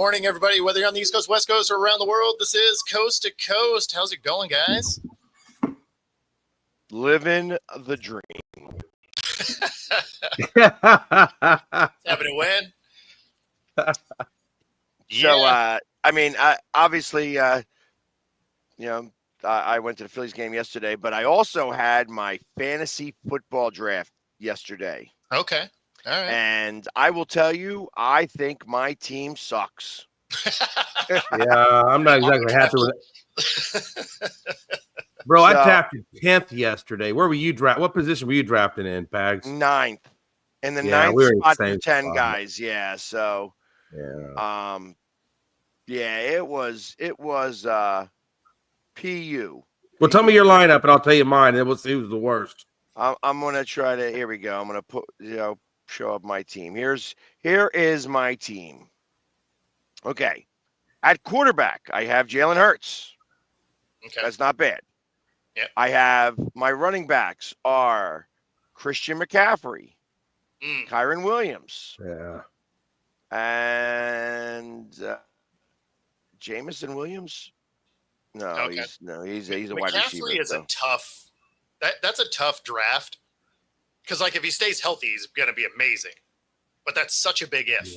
morning, everybody. Whether you're on the East Coast, West Coast, or around the world, this is Coast to Coast. How's it going, guys? Living the dream. Having a win. So, obviously, I went to the Phillies game yesterday, but I also had my fantasy football draft yesterday. Okay. All right. And I will tell you, I think my team sucks. Yeah, I'm not exactly happy with it. Bro, I drafted 10th yesterday. Where were you What position were you drafting in, Pags? 9th. In the Yeah, 9th spot for 10 guys. Yeah. So, it was PU. Well, tell me your lineup, and I'll tell you mine. It was the worst. I'm gonna try to. Here we go. I'm gonna put show up my team. Here is my team. Okay, at quarterback I have Jalen Hurts. Okay, that's not bad. Yep. I have my running backs are Christian McCaffrey, Kyron Williams, and Jameson Williams. No, okay. he's a wide receiver. McCaffrey is a tough. That's a tough draft because, like, if he stays healthy, he's going to be amazing. But that's such a big if.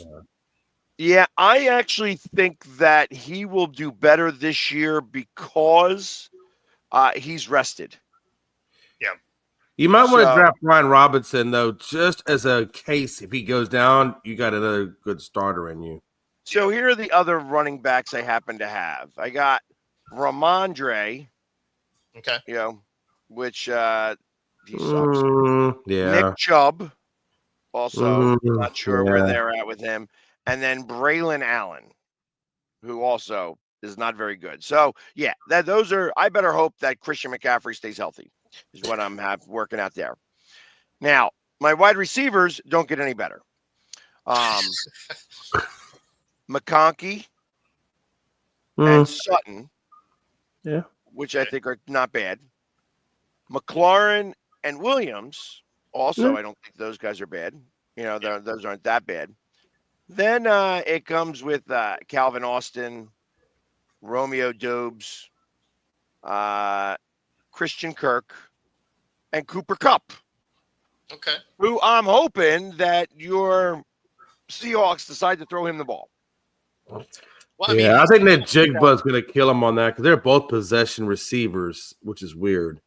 Yeah, I actually think that he will do better this year because he's rested. Yeah. You might want to draft Brian Robinson, though, just as a case. If he goes down, you got another good starter in you. So here are the other running backs I happen to have. I got Ramondre. Okay. Which he sucks. Nick Chubb. Also, not sure where they're at with him. And then Braylon Allen, who also is not very good. So, those are – I better hope that Christian McCaffrey stays healthy is what I'm working out there. Now, my wide receivers don't get any better. McConkey and Sutton, which I think are not bad. McLaurin and Williams, also, I don't think those guys are bad. Those aren't that bad. Then it comes with Calvin Austin, Romeo Doubs, Christian Kirk, and Cooper Kupp. Okay. Who I'm hoping that your Seahawks decide to throw him the ball. Well, I think that Jigba's going to kill him on that because they're both possession receivers, which is weird.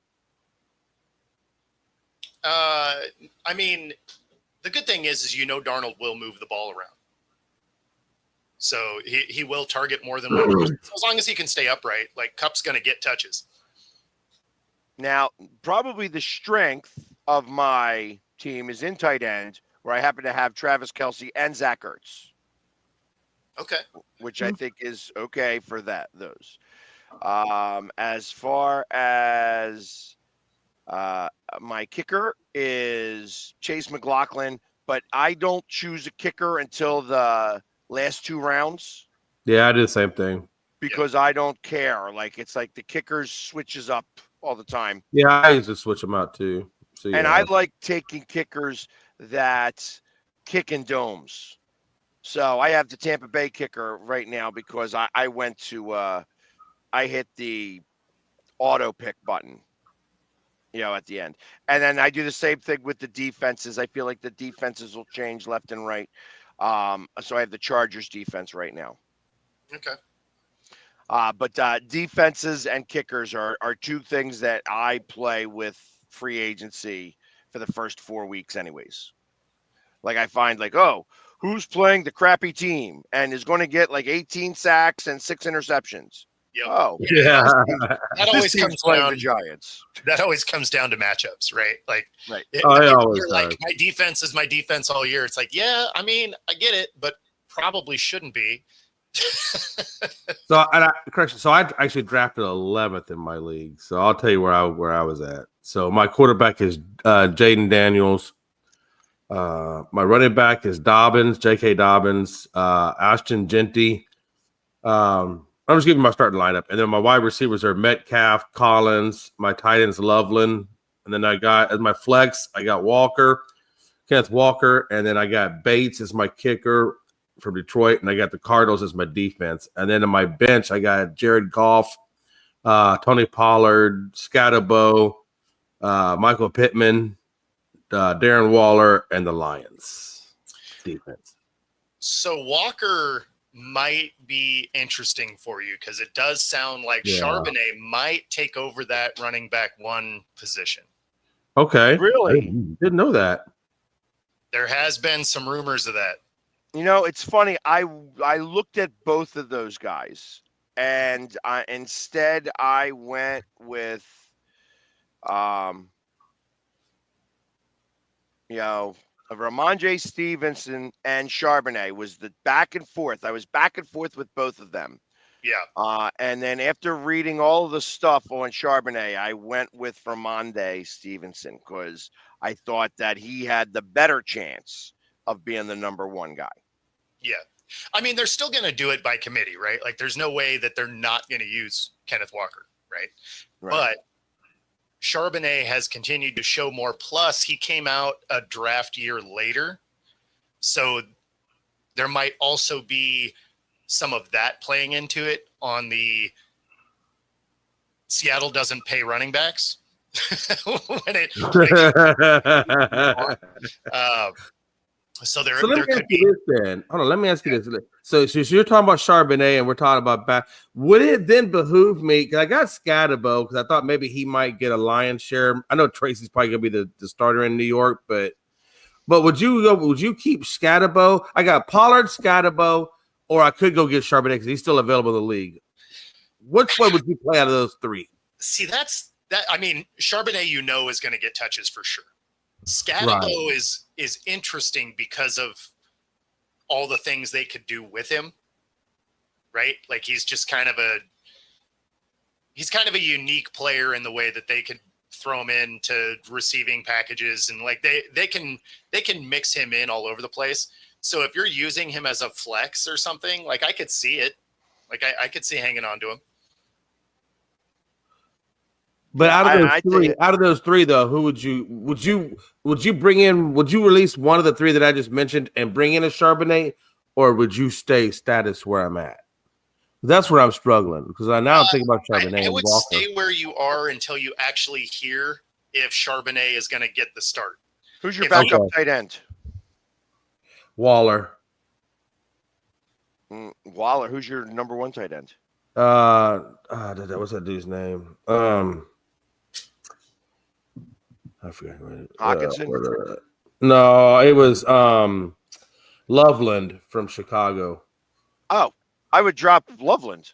The good thing is Darnold will move the ball around. So he will target more than one person. As long as he can stay upright, like Kupp's going to get touches. Now, probably the strength of my team is in tight end, where I happen to have Travis Kelce and Zach Ertz. Okay. Which I think is okay for those. As far as my kicker is Chase McLaughlin, but I don't choose a kicker until the last 2 rounds. Yeah, I do the same thing. Because I don't care. It's like the kickers switches up all the time. Yeah, I used to switch them out too. So, I like taking kickers that kick in domes. So I have the Tampa Bay kicker right now because I went to I hit the auto pick button, at the end. And then I do the same thing with the defenses. I feel like the defenses will change left and right. So I have the Chargers defense right now. Okay. But defenses and kickers are 2 things that I play with free agency for the first 4 weeks anyways. Like I find who's playing the crappy team and is going to get 18 sacks and 6 interceptions. Yep. Oh, yeah. That always comes down to the Giants. That always comes down to matchups, right? Right. My defense is my defense all year. It's I get it, but probably shouldn't be. So I actually drafted 11th in my league. So I'll tell you where I was at. So my quarterback is Jaden Daniels. My running back is Dobbins, J.K. Dobbins, Ashton Genty. I'm just giving my starting lineup. And then my wide receivers are Metcalf, Collins. My tight end is Loveland. And then I got, as my flex, I got Kenneth Walker. And then I got Bates as my kicker. from Detroit, and I got the Cardinals as my defense. And then in my bench, I got Jared Goff, Tony Pollard, Scatterbo, Michael Pittman, Darren Waller, and the Lions defense. So Walker might be interesting for you because it does sound like Charbonnet might take over that running back one position. Okay. Really? I didn't know that. There has been some rumors of that. You know, it's funny. I looked at both of those guys, and instead I went with, Ramondre Stevenson and Charbonnet was the back and forth. I was back and forth with both of them. Yeah. And then after reading all of the stuff on Charbonnet, I went with Ramondre Stevenson because I thought that he had the better chance of being the number one guy. Yeah. I mean, they're still going to do it by committee, right? Like, there's no way that they're not going to use Kenneth Walker, right? But Charbonnet has continued to show more. Plus, he came out a draft year later. So there might also be some of that playing into it on the Seattle doesn't pay running backs. So there could be. Then. Hold on, let me ask you this. So you're talking about Charbonnet and we're talking about back. Would it then behoove me? Because I got Scatterbo because I thought maybe he might get a lion's share. I know Tracy's probably gonna be the starter in New York, but would you keep Scatterbo? I got Pollard, Scatterbo, or I could go get Charbonnet because he's still available in the league. Which one would you play out of those three? See, that's that. I mean, Charbonnet, is going to get touches for sure. Scatterbo is interesting because of all the things they could do with him, right? Like he's kind of a unique player in the way that they could throw him into receiving packages and like they can mix him in all over the place. So if you're using him as a flex or something, like I could see it, like I could see hanging on to him. But out of those three, though, who would you bring in? Would you release one of the three that I just mentioned and bring in a Charbonnet, or would you stay status where I'm at? That's where I'm struggling because I'm thinking about Charbonnet. I would stay where you are until you actually hear if Charbonnet is going to get the start. Who's your backup tight end? Waller. Waller. Who's your number one tight end? What's that dude's name? I forgot. Hawkinson? No, it was Loveland from Chicago. Oh, I would drop Loveland.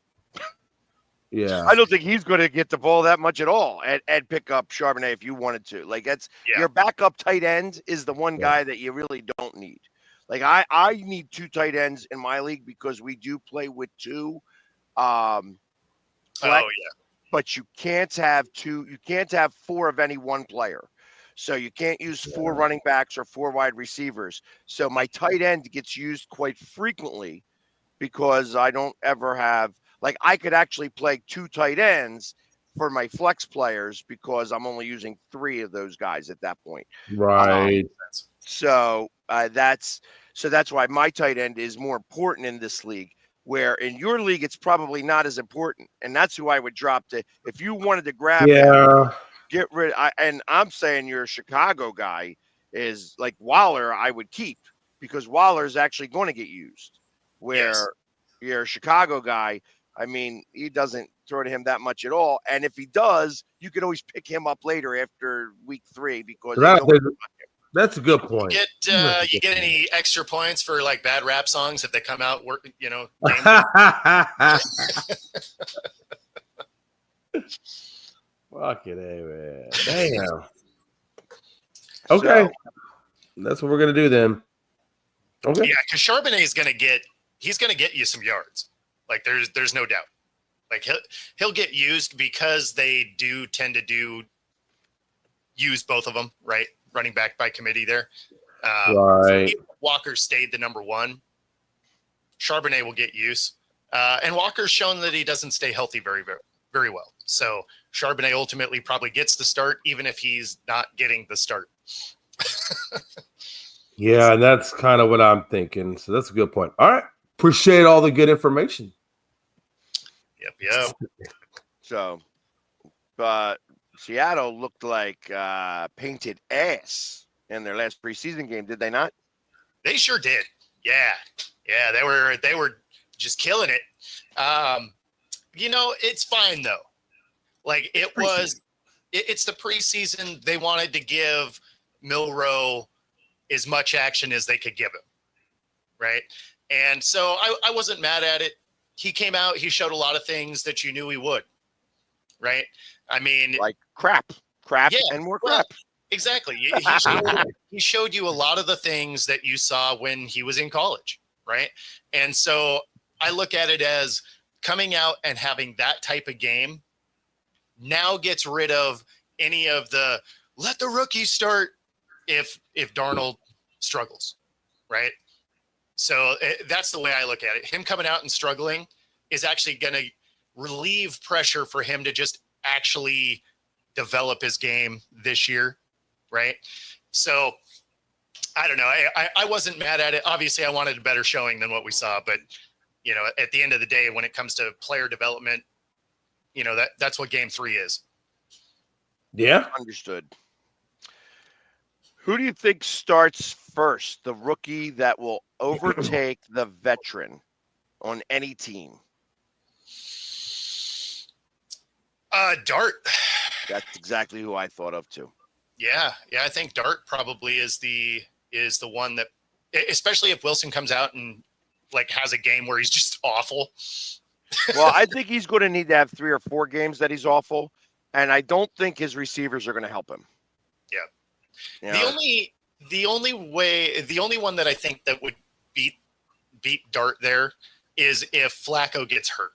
Yeah. I don't think he's going to get the ball that much at all and pick up Charbonnet if you wanted to. Like your backup tight end is the one guy that you really don't need. Like I need two tight ends in my league because we do play with two. But you can't have two. You can't have four of any one player. So you can't use four running backs or four wide receivers. So my tight end gets used quite frequently because I don't ever have like I could actually play two tight ends for my flex players because I'm only using three of those guys at that point. Right. So that's why my tight end is more important in this league. Where in your league it's probably not as important, and that's who I would drop to if you wanted to grab him, get rid. And I'm saying your Chicago guy is like Waller. I would keep because Waller is actually going to get used. Where your Chicago guy, I mean, he doesn't throw to him that much at all, and if he does, you can always pick him up later after week 3 because that's a good point. You get any extra points for like bad rap songs if they come out? Fuck it, man. Damn. Okay, that's what we're gonna do then. Okay. Yeah, because Charbonnet is gonna get you some yards. Like there's no doubt. Like he'll get used because they do tend to use both of them, right? Running back by committee there. Right. If Walker stayed the number one, Charbonnet will get use. And Walker's shown that he doesn't stay healthy very, very, very well. So Charbonnet ultimately probably gets the start, even if he's not getting the start. Yeah, and that's kind of what I'm thinking. So that's a good point. All right. Appreciate all the good information. Yep. So, but Seattle looked like painted ass in their last preseason game, did they not? They sure did. Yeah. They were just killing it. It's fine though. Like it's the preseason. They wanted to give Milroe as much action as they could give him, right? And so I wasn't mad at it. He came out. He showed a lot of things that you knew he would, right? I mean, like crap, and more crap. Exactly. He showed you a lot of the things that you saw when he was in college, right? And so I look at it as coming out and having that type of game now gets rid of any of the let the rookies start if Darnold struggles, right? So that's the way I look at it. Him coming out and struggling is actually going to relieve pressure for him to just actually develop his game this year, right? So I don't know. I wasn't mad at it. Obviously, I wanted a better showing than what we saw, but at the end of the day, when it comes to player development, that's what game 3 is. Yeah. Understood. Who do you think starts first? The rookie that will overtake the veteran on any team? Dart. That's exactly who I thought of too. Yeah. I think Dart probably is the one that, especially if Wilson comes out and has a game where he's just awful. Well, I think he's going to need to have 3 or 4 games that he's awful, and I don't think his receivers are going to help him. Yeah. The only one that I think that would beat Dart there is if Flacco gets hurt.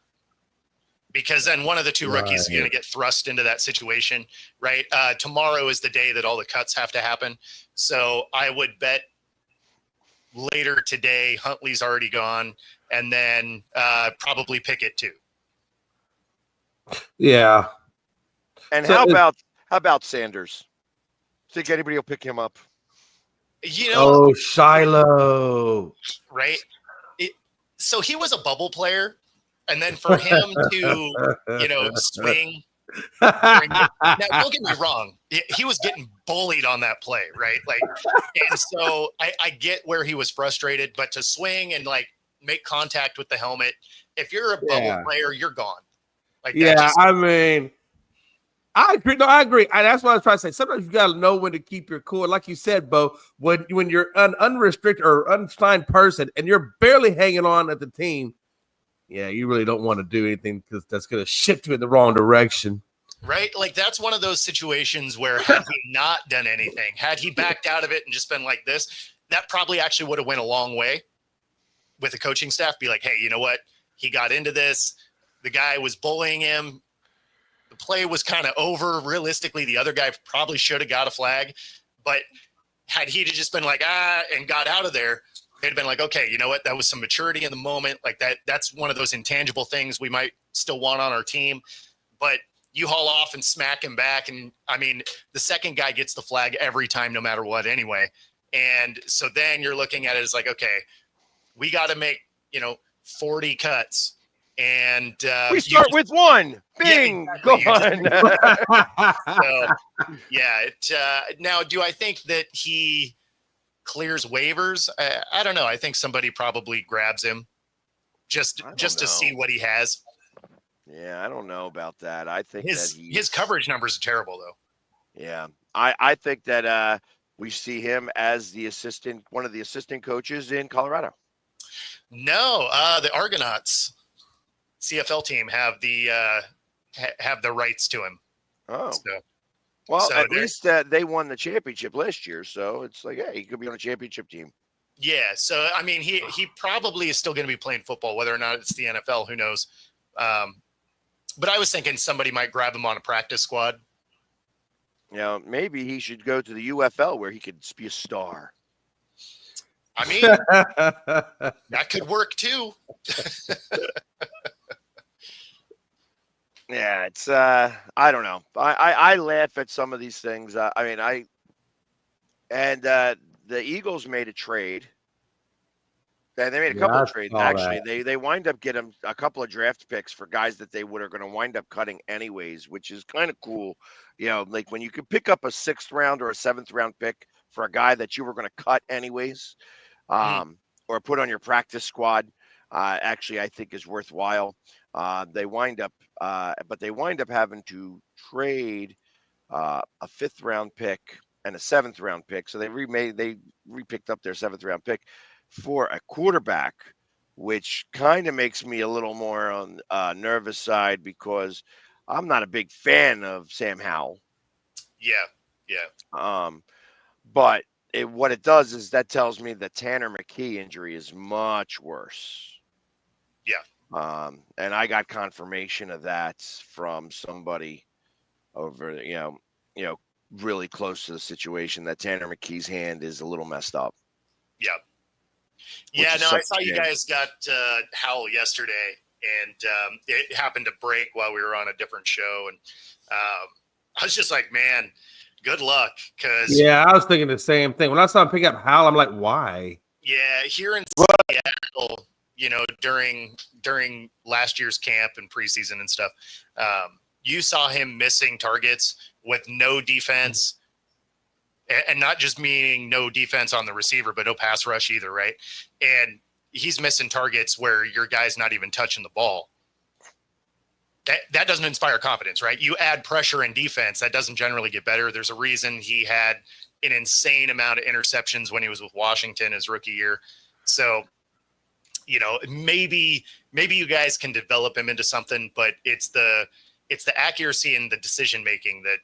Because then one of the two rookies is going to get thrust into that situation, right? Tomorrow is the day that all the cuts have to happen. So I would bet later today, Huntley's already gone, and then probably Pickett too. Yeah. And how about Sanders? Think anybody will pick him up? Oh, Shiloh. Right? So he was a bubble player. And then for him to, swing. Now, don't get me wrong. He was getting bullied on that play, right? And so I get where he was frustrated, but to swing and make contact with the helmet, if you're a bubble player, you're gone. I mean, I agree. No, I agree. That's what I was trying to say. Sometimes you got to know when to keep your cool. Like you said, Bo, when you're an unrestricted or unsigned person and you're barely hanging on at the team, yeah, you really don't want to do anything because that's going to shift you in the wrong direction. Right? That's one of those situations where had he not done anything, had he backed out of it and just been like this, that probably actually would have went a long way with the coaching staff. Be like, hey, you know what? He got into this. The guy was bullying him. The play was kind of over. Realistically, the other guy probably should have got a flag. But had he just been like, and got out of there, they'd have been like, okay, you know what? That was some maturity in the moment. That's one of those intangible things we might still want on our team. But you haul off and smack him back. And I mean, the second guy gets the flag every time, no matter what, anyway. And so then you're looking at it as okay, we got to make, 40 cuts. And we start with 1. Bing, exactly. gone. Now, do I think that he clears waivers? I don't know. I think somebody probably grabs him just to see what he has. Yeah, I don't know about that. I think his coverage numbers are terrible, though. Yeah, I think that we see him as one of the assistant coaches in Colorado. No, the Argonauts CFL team have the rights to him. Oh, so, at least they won the championship last year, so it's hey, he could be on a championship team. Yeah, so I mean, he probably is still going to be playing football, whether or not it's the NFL. Who knows? But I was thinking somebody might grab him on a practice squad. Maybe he should go to the UFL where he could be a star. I mean, that could work too. Yeah, it's I don't know. I laugh at some of these things. the Eagles made a trade. They made a Yeah, couple I of trades. saw Actually, that. they wind up getting a couple of draft picks for guys that they are going to wind up cutting anyways, which is kind of cool. Like when you can pick up a 6th round or a 7th round pick for a guy that you were going to cut anyways, or put on your practice squad, actually I think is worthwhile. But they wind up having to trade a 5th round pick and a 7th round pick. So they re-picked up their 7th round pick for a quarterback, which kind of makes me a little more on nervous side because I'm not a big fan of Sam Howell. Yeah. But what it does is that tells me the Tanner McKee injury is much worse. Yeah. And I got confirmation of that from somebody over, really close to the situation, that Tanner McKee's hand is a little messed up. Yeah. Yeah, no, I saw you guys got Howell yesterday, and it happened to break while we were on a different show. And I was just like, man, good luck. Yeah, I was thinking the same thing. When I saw him pick up Howell, I'm like, why? Yeah, here in Seattle, during last year's camp and preseason and stuff, you saw him missing targets with no defense. And not just meaning no defense on the receiver, but no pass rush either, right? And he's missing targets where your guy's not even touching the ball. That doesn't inspire confidence, right? You add pressure and defense, that doesn't generally get better. There's a reason he had an insane amount of interceptions when he was with Washington his rookie year. So, maybe you guys can develop him into something, but it's the accuracy and the decision making that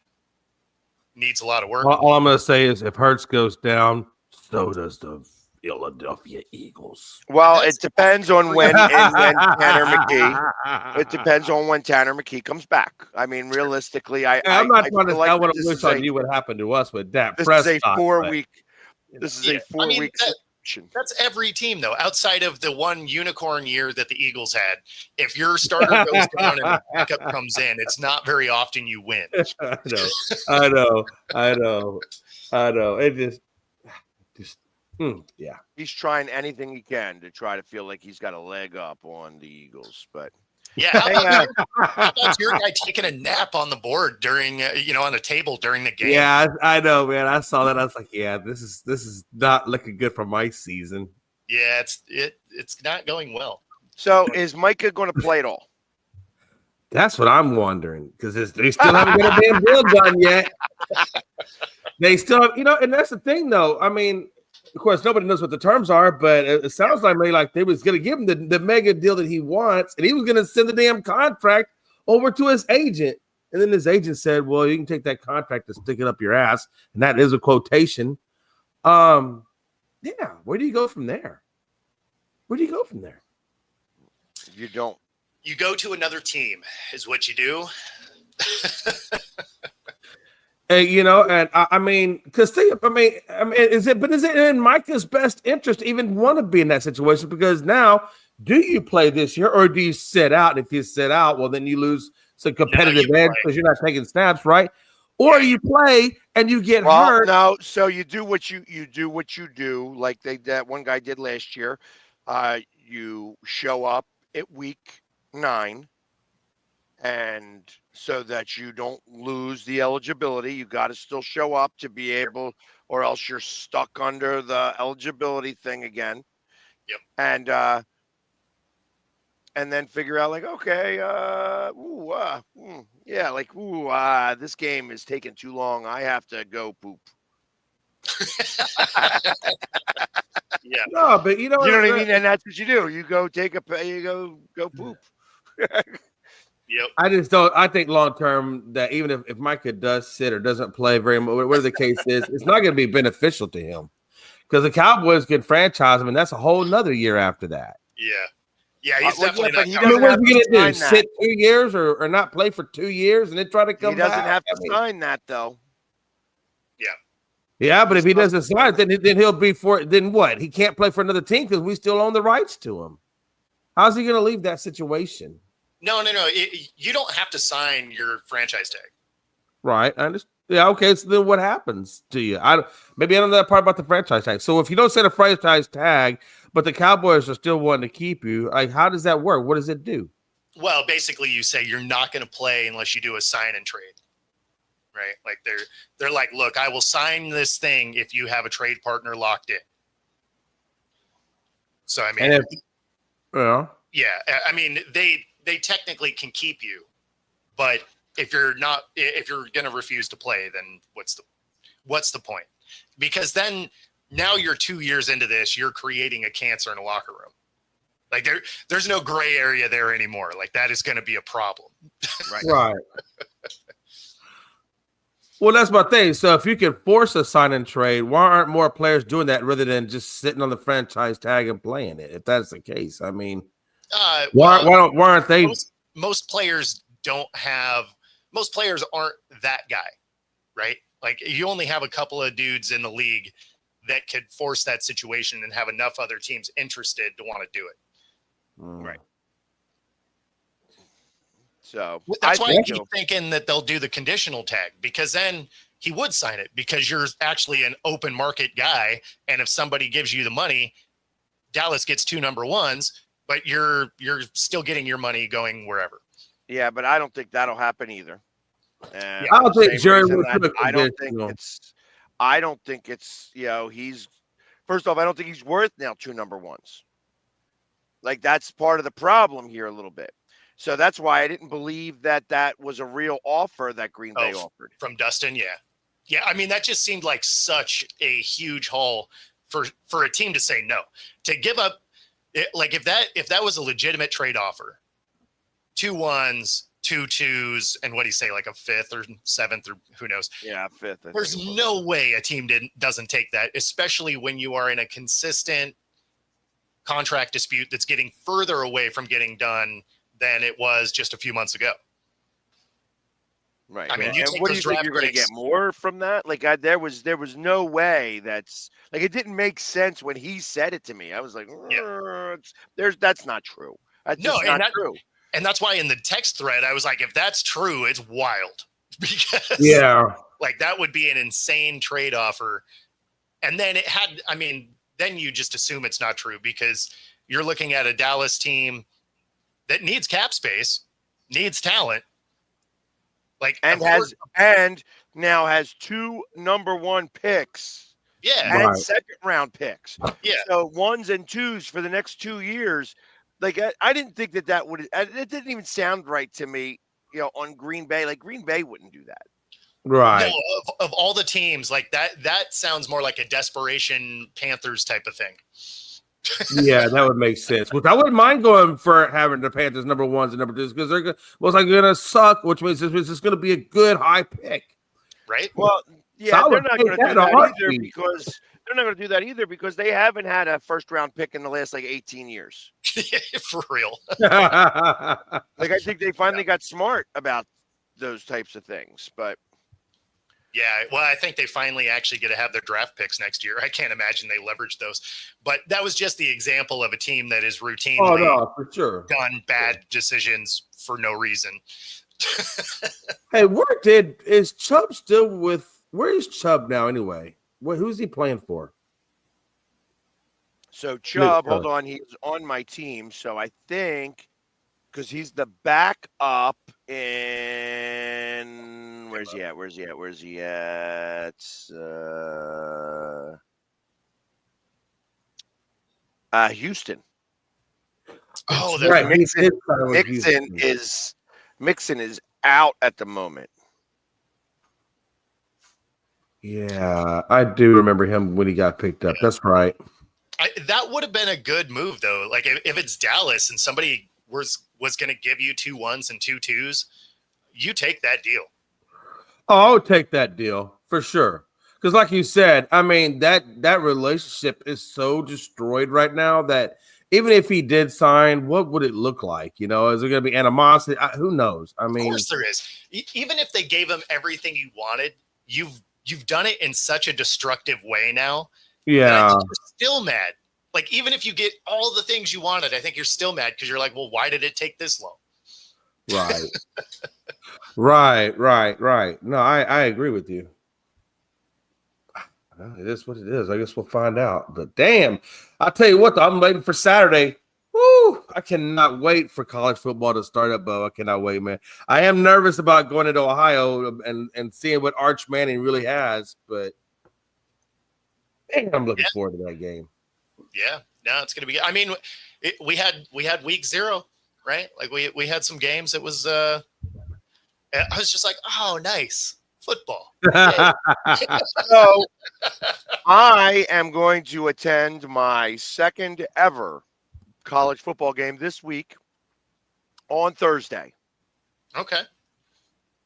needs a lot of work. All I'm going to say is if Hurts goes down, so does the Philadelphia Eagles. Well, it depends on when Tanner McKee. It depends on when Tanner McKee comes back. I mean, realistically, I'm not trying to tell what I wish I knew what happened to us with Dak Prescott. This is a 4-week. This is a 4-week situation. That's every team, though, outside of the one unicorn year that the Eagles had. If your starter goes down and the backup comes in, it's not very often you win. I know. It just yeah. He's trying anything he can to try to feel like he's got a leg up on the Eagles, but yeah. How about your guy taking a nap on the board during, on the table during the game? Yeah, I know, man. I saw that. I was like, yeah, this is not looking good for my season. Yeah, it's not going well. So is Micah going to play at all? That's what I'm wondering, because they still haven't got a damn deal done yet. They still have, and that's the thing, though. I mean, of course, nobody knows what the terms are, but it sounds like they was going to give him the mega deal that he wants, and he was going to send the damn contract over to his agent. And then his agent said, well, you can take that contract and stick it up your ass. And that is a quotation. Yeah, where do you go from there? You don't. You go to another team is what you do. And I mean, is it in Micah's best interest to even want to be in that situation? Because now, do you play this year or do you sit out? And if you sit out, well, then you lose some competitive edge because you're not taking snaps, right? Or you play and you get hurt. No, so you do what you do, like that one guy did last year. You show up at week 9. And so that you don't lose the eligibility, you got to still show up to be able, or else you're stuck under the eligibility thing again. Yep. And then figure out like, okay, this game is taking too long. I have to go poop. Yeah. No, but you know what I mean? And that's what you do. You go go poop. Yep. I think long term that even if Micah does sit or doesn't play very much, whatever the case is, it's not going to be beneficial to him because the Cowboys can franchise him, and that's a whole nother year after that. Yeah, he's definitely not. What's he going to do? Sit 2 years or not play for 2 years and then try to come back? He doesn't have to sign that, though. Yeah, but if he doesn't sign it, then he'll be then what? He can't play for another team because we still own the rights to him. How's he going to leave that situation? No. You don't have to sign your franchise tag. Right. I understand. Yeah. Okay. So then what happens to you? Maybe I don't know that part about the franchise tag. So if you don't set a franchise tag, but the Cowboys are still wanting to keep you, like, how does that work? What does it do? Well, basically, you say you're not going to play unless you do a sign and trade, right? Like they're like, look, I will sign this thing if you have a trade partner locked in. So I mean, yeah, I mean they technically can keep you, but if you're going to refuse to play, then what's the point? Because then now you're 2 years into this, you're creating a cancer in a locker room. Like there's no gray area there anymore. Like that is going to be a problem. Right. Well, that's my thing. So if you can force a sign and trade, why aren't more players doing that rather than just sitting on the franchise tag and playing it? If that's the case, I mean, why aren't they? Most players aren't that guy, right? Like you only have a couple of dudes in the league that could force that situation and have enough other teams interested to want to do it. Right. So that's why I keep thinking that they'll do the conditional tag, because then he would sign it because you're actually an open market guy. And if somebody gives you the money, Dallas gets 2 number ones, but you're still getting your money going wherever. Yeah, but I don't think that'll happen either. I don't think Jerry would. I don't think it's he's first off, I don't think he's worth now 2 number ones. Like that's part of the problem here a little bit. So that's why I didn't believe that was a real offer that Green Bay offered from Dustin. Yeah. I mean, that just seemed like such a huge haul for a team to say no, to give up. Like if that was a legitimate trade offer, 2 1s, 2 2s, and what do you say, like a 5th or 7th or who knows? Yeah, 5th. There's no way a team doesn't take that, especially when you are in a consistent contract dispute that's getting further away from getting done than it was just a few months ago. Right. I mean, and what do you think you're going to get more from that? Like there was no way that's like, it didn't make sense when he said it to me. I was like, that's not true. That's just not true. And that's why in the text thread, I was like, if that's true, it's wild. Because like that would be an insane trade offer. And then then you just assume it's not true because you're looking at a Dallas team that needs cap space, needs talent, like and now has 2 number 1 picks, and second round picks, So 1s and 2s for the next 2 years. Like I didn't think that would. It didn't even sound right to me, on Green Bay. Like Green Bay wouldn't do that. Right. No, of all the teams, like that sounds more like a desperation Panthers type of thing. Yeah, that would make sense. Which I wouldn't mind going for having the Panthers number 1s and number 2s because they're most likely going to suck, which means this is going to be a good high pick. Right. Well, yeah, they're not going to do that either because they're not going to do that either because they haven't had a first round pick in the last 18 years. For real. Like I think they finally got smart about those types of things, but. Yeah, well, I think they finally actually get to have their draft picks next year. I can't imagine they leverage those. But that was just the example of a team that is routinely for sure done bad decisions for no reason. Hey, is Chubb still with? Where is Chubb now anyway? Who's he playing for? So Chubb, hold on, he's on my team. So I think because he's the backup in where's he at? Houston. Oh, that's right. Mixon is out at the moment. Yeah, I do remember him when he got picked up. That's right. That would have been a good move, though. Like if it's Dallas and somebody was going to give you 2 1s and 2 2s, you take that deal. Oh, I would take that deal for sure. Because like you said, I mean, that relationship is so destroyed right now that even if he did sign, what would it look like? Is there going to be animosity? Who knows? I mean, of course there is. Even if they gave him everything he wanted, you've done it in such a destructive way now. Yeah. I think you're still mad. Like, even if you get all the things you wanted, I think you're still mad because you're like, well, why did it take this long? Right. Right. No, I agree with you. Well, it is what it is. I guess we'll find out. But damn, I'll tell you what, though, I'm waiting for Saturday. Woo! I cannot wait for college football to start up, Bo. I cannot wait, man. I am nervous about going into Ohio and seeing what Arch Manning really has, but man, I'm looking forward to that game. Yeah, no, it's gonna be. I mean, we had week 0, right? Like we had some games. It was. I was just like, oh, nice football. So I am going to attend my second ever college football game this week on Thursday. Okay.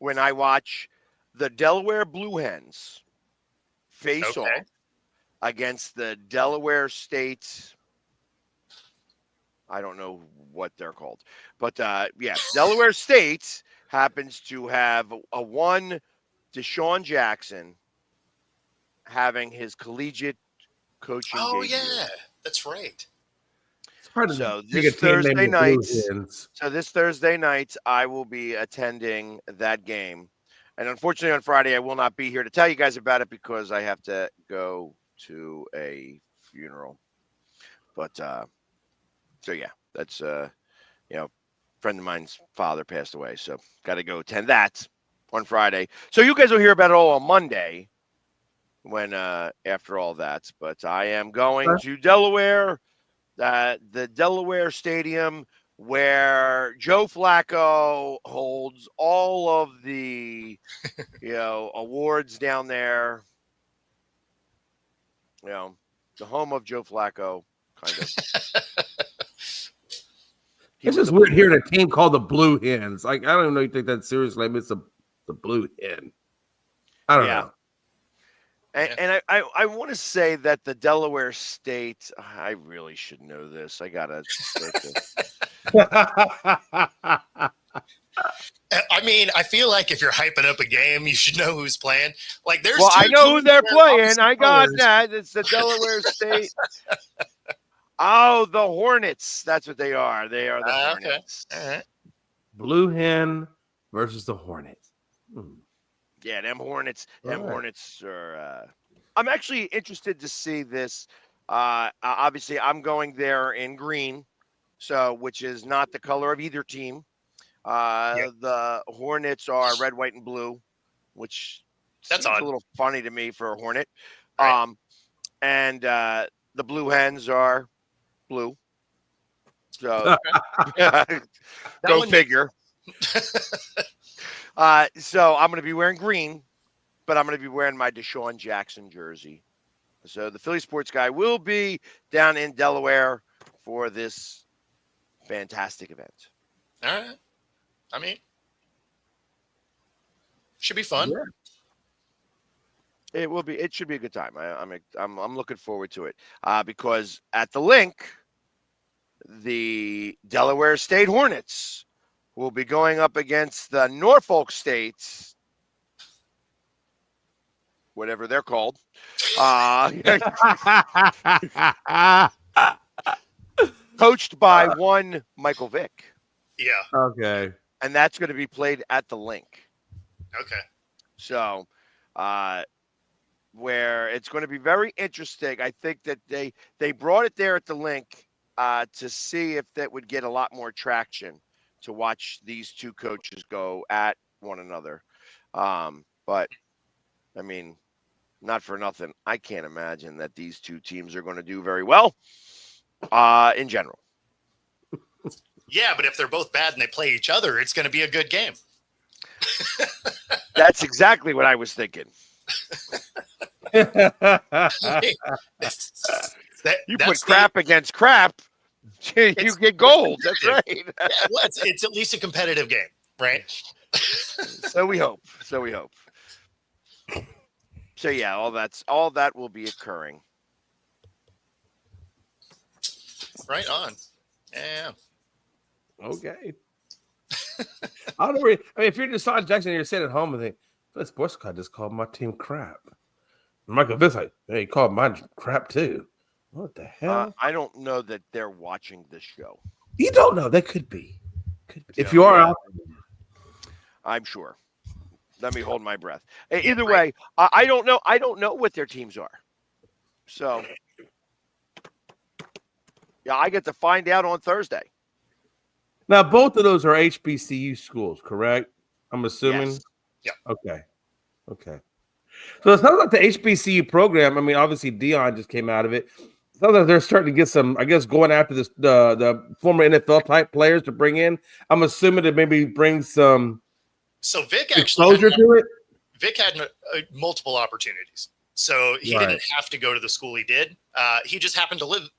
When I watch the Delaware Blue Hens face off against the Delaware State. I don't know what they're called, but Delaware State happens to have a one Deshaun Jackson having his collegiate coaching. Oh debut. yeah, that's right. So this Thursday night, I will be attending that game. And unfortunately, on Friday, I will not be here to tell you guys about it because I have to go to a funeral. But so yeah, that's a friend of mine's father passed away, so got to go attend that on Friday. So you guys will hear about it all on Monday when after all that. But I am going to Delaware, the Delaware Stadium, where Joe Flacco holds all of the awards down there. The home of Joe Flacco, kind of. It's just weird hearing a team called the Blue Hens. Like, I don't even know you take that seriously. I mean, it's the Blue Hen. I don't know. And I want to say that the Delaware State, I really should know this. I got to. I mean, I feel like if you're hyping up a game, you should know who's playing. Like, there's. Well, I know who they're playing. I got that. It's the Delaware State. Oh, the Hornets. That's what they are. They are the Hornets. Okay. All right. Blue Hen versus the Hornets. Yeah, them Hornets. Hornets are. I'm actually interested to see this. Obviously, I'm going there in green, which is not the color of either team. The Hornets are red, white, and blue, which that's seems a little funny to me for a Hornet. Right. And the Blue Hens are blue. So go figure. So I'm going to be wearing green, but I'm going to be wearing my Deshaun Jackson jersey. So the Philly Sports Guy will be down in Delaware for this fantastic event. All right. I mean, should be fun. Yeah. It will be. It should be a good time. I'm looking forward to it because at the link, the Delaware State Hornets will be going up against the Norfolk State, whatever they're called. Coached by one Michael Vick. Yeah. Okay. And that's going to be played at the link. Okay. So, where it's going to be very interesting. I think that they brought it there at the link to see if that would get a lot more traction to watch these two coaches go at one another. But, I mean, not for nothing, I can't imagine that these two teams are going to do very well in general. Yeah, but if they're both bad and they play each other, it's going to be a good game. That's exactly what I was thinking. Uh, You put crap against crap, you get gold. That's right. Well, it's at least a competitive game, right? So we hope. So yeah, all that will be occurring. Right on. Yeah. Okay. I don't really. I mean, if you're Deshaun Jackson, and you're sitting at home and think, "This sports guy just called my team crap." And Michael Vick's like, "Hey, he called mine crap too." What the hell? I don't know that they're watching this show. You don't know. They could be. If you are out. I'm sure. Let me hold my breath. Either way, I don't know. I don't know what their teams are. So, yeah, I get to find out on Thursday. Now, both of those are HBCU schools, correct? I'm assuming. Yes. Yeah. Okay. So it sounds like the HBCU program. I mean, obviously Dion just came out of it. It sounds like they're starting to get some, I guess, going after the former NFL type players to bring in. I'm assuming to maybe bring some. So Vic exposure to it. Vic had multiple opportunities, so he didn't have to go to the school he did. He just happened to live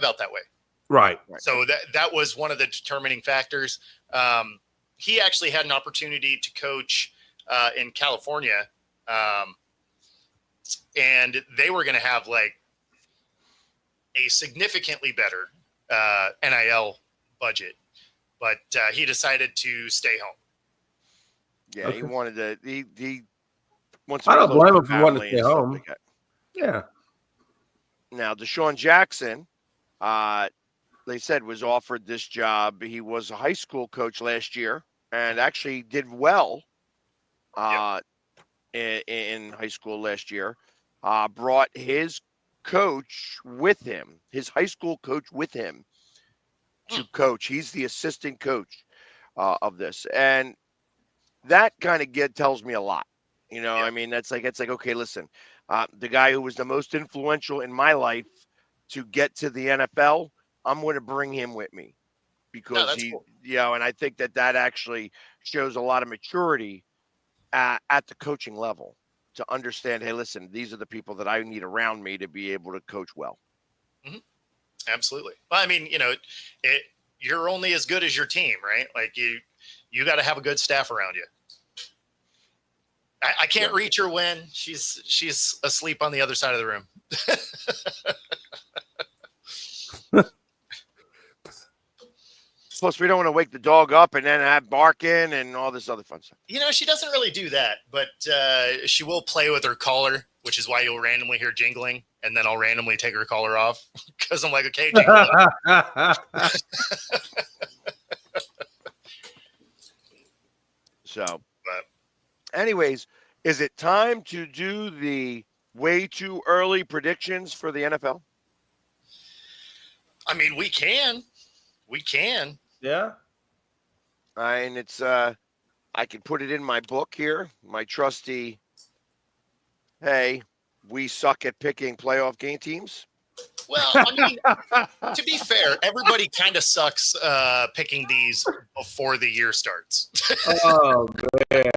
out that way. Right. So that was one of the determining factors. He actually had an opportunity to coach in California, and they were going to have like a significantly better NIL budget, but he decided to stay home. Yeah, he wanted to. He wants. I don't blame him for wanting to stay home. Like yeah. Now, Deshaun Jackson, they said was offered this job. He was a high school coach last year and actually did well in high school last year. Brought his coach with him, his high school coach with him to coach. He's the assistant coach of this, and that kind of tells me a lot. You know, I mean, it's like, okay, listen, the guy who was the most influential in my life to get to the NFL, I'm going to bring him with me because cool. And I think that actually shows a lot of maturity at the coaching level to understand, hey, listen, these are the people that I need around me to be able to coach well. Mm-hmm. Absolutely. Well, I mean, you're only as good as your team, right? Like you got to have a good staff around you. I can't reach her when she's asleep on the other side of the room. Plus, we don't want to wake the dog up and then have barking and all this other fun stuff. She doesn't really do that, but she will play with her collar, which is why you'll randomly hear jingling, and then I'll randomly take her collar off because I'm like, okay, jingle. So, anyways, is it time to do the way too early predictions for the NFL? I mean, we can. Yeah. And it's I can put it in my book here, my trusty. Hey, we suck at picking playoff game teams. Well, I mean, to be fair, everybody kind of sucks picking these before the year starts. Oh man,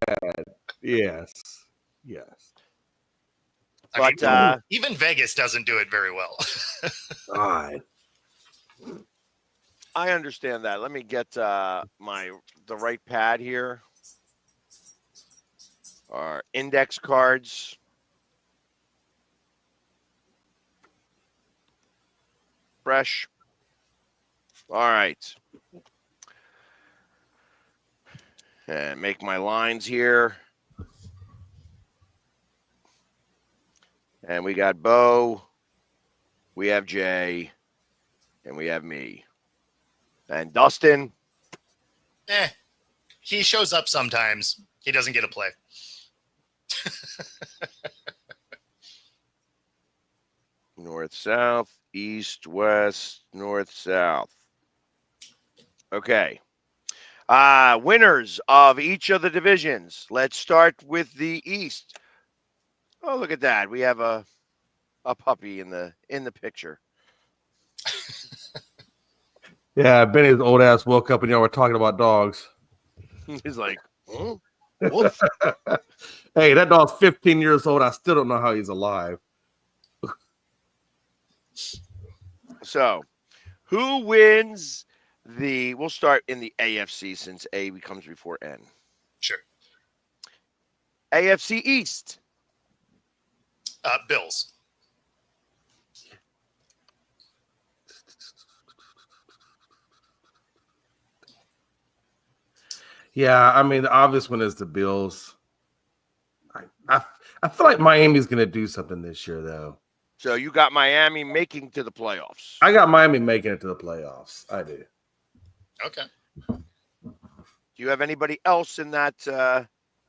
yes. But even Vegas doesn't do it very well. God. I understand that. Let me get the right pad here. Our index cards. Fresh. All right. And make my lines here. And we got Bo. We have Jay. And we have me. And Dustin. He shows up sometimes. He doesn't get a play. North, south, east, west, north, south. Okay. Winners of each of the divisions. Let's start with the East. Oh, look at that. We have a puppy in the picture. Yeah, Benny's old ass woke up and y'all were talking about dogs. He's like, huh? Wolf? Hey, that dog's 15 years old. I still don't know how he's alive. So, who wins we'll start in the AFC since A comes before N. Sure. AFC East. Bills. Yeah, I mean, the obvious one is the Bills. I feel like Miami's going to do something this year, though. So you got Miami making to the playoffs. I got Miami making it to the playoffs. I do. Okay. Do you have anybody else in that?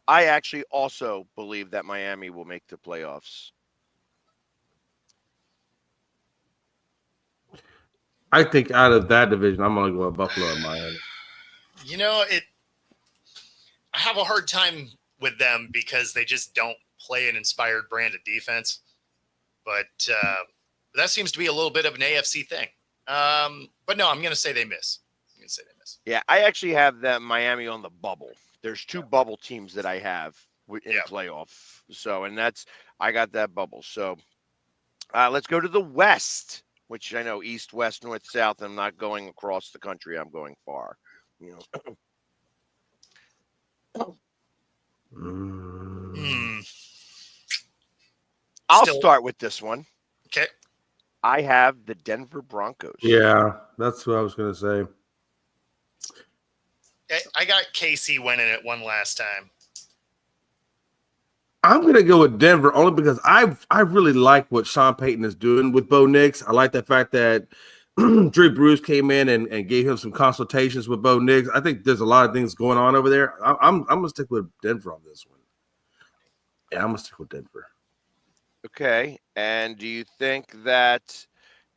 I actually also believe that Miami will make the playoffs. I think out of that division, I'm going to go with Buffalo and Miami. I have a hard time with them because they just don't play an inspired brand of defense. But that seems to be a little bit of an AFC thing. But no, I'm going to say they miss. Yeah, I actually have that Miami on the bubble. There's 2 bubble teams that I have in playoff. So, and I got that bubble. So let's go to the West, which I know East, West, North, South. I'm not going across the country. I'm going far. I'll start with this one. Okay. I have the Denver Broncos. Yeah, that's what I was going to say. I got KC winning it one last time. I'm going to go with Denver only because I really like what Sean Payton is doing with Bo Nix. I like the fact that Drew Brees came in and gave him some consultations with Bo Nix. I think there's a lot of things going on over there. I'm going to stick with Denver on this one. Yeah, I'm going to stick with Denver. Okay. And do you think that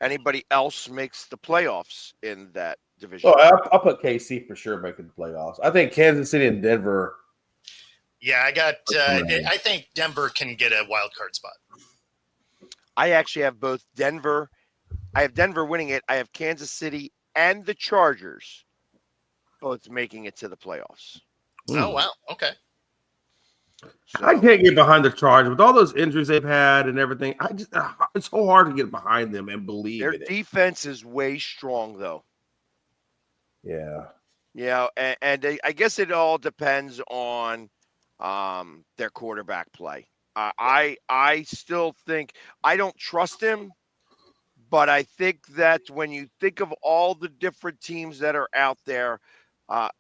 anybody else makes the playoffs in that division? Oh, I'll put KC for sure making the playoffs. I think Kansas City and Denver. Yeah, I think Denver can get a wild card spot. I actually have both Denver. I have Denver winning it. I have Kansas City and the Chargers both making it to the playoffs. Oh, wow. Okay. So, I can't get behind the Chargers with all those injuries they've had and everything. It's so hard to get behind them and believe their in it. defense is way strong, though. Yeah. Yeah, and I guess it all depends on their quarterback play. I still think I don't trust him, but I think that when you think of all the different teams that are out there, I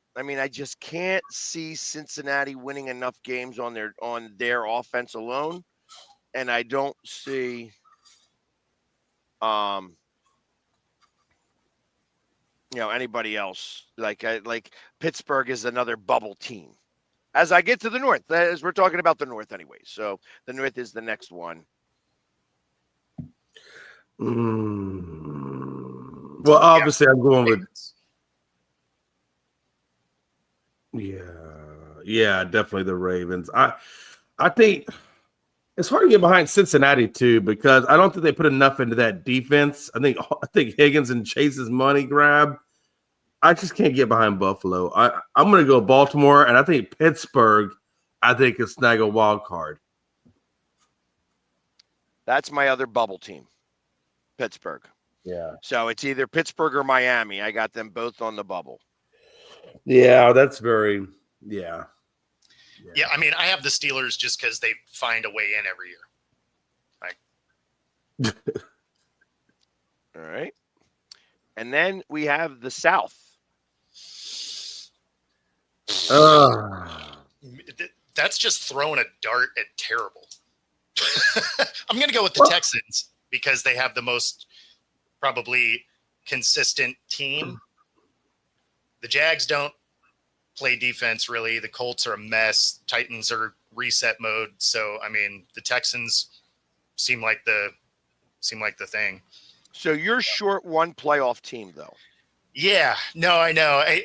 just can't see Cincinnati winning enough games on their offense alone, and I don't see anybody else like Pittsburgh is another bubble team. As I get to the North, as we're talking about the North anyway, so the North is the next one. Well, obviously, I'm going with. Yeah, definitely the Ravens. I think it's hard to get behind Cincinnati too because I don't think they put enough into that defense. I think Higgins and Chase's money grab. I just can't get behind Buffalo. I'm going to go Baltimore, and I think Pittsburgh. I think can snag a wild card. That's my other bubble team, Pittsburgh. Yeah. So it's either Pittsburgh or Miami. I got them both on the bubble. Yeah, that's very. Yeah. Yeah, I mean, I have the Steelers just because they find a way in every year. All right. And then we have the South. That's just throwing a dart at terrible. I'm going to go with the Texans because they have the most probably consistent team. The Jags don't play defense really. The Colts are a mess. Titans are reset mode. So, I mean, the Texans seem like the thing. So you're short one playoff team, though. Yeah, no, I know. I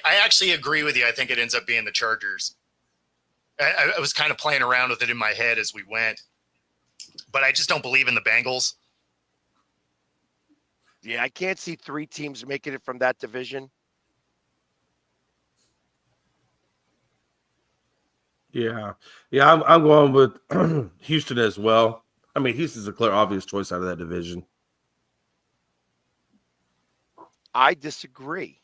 actually agree with you. I think it ends up being the Chargers. I was kind of playing around with it in my head as we went, but I just don't believe in the Bengals. Yeah, I can't see 3 teams making it from that division. Yeah, I'm going with Houston as well. I mean, Houston's a clear, obvious choice out of that division. I disagree.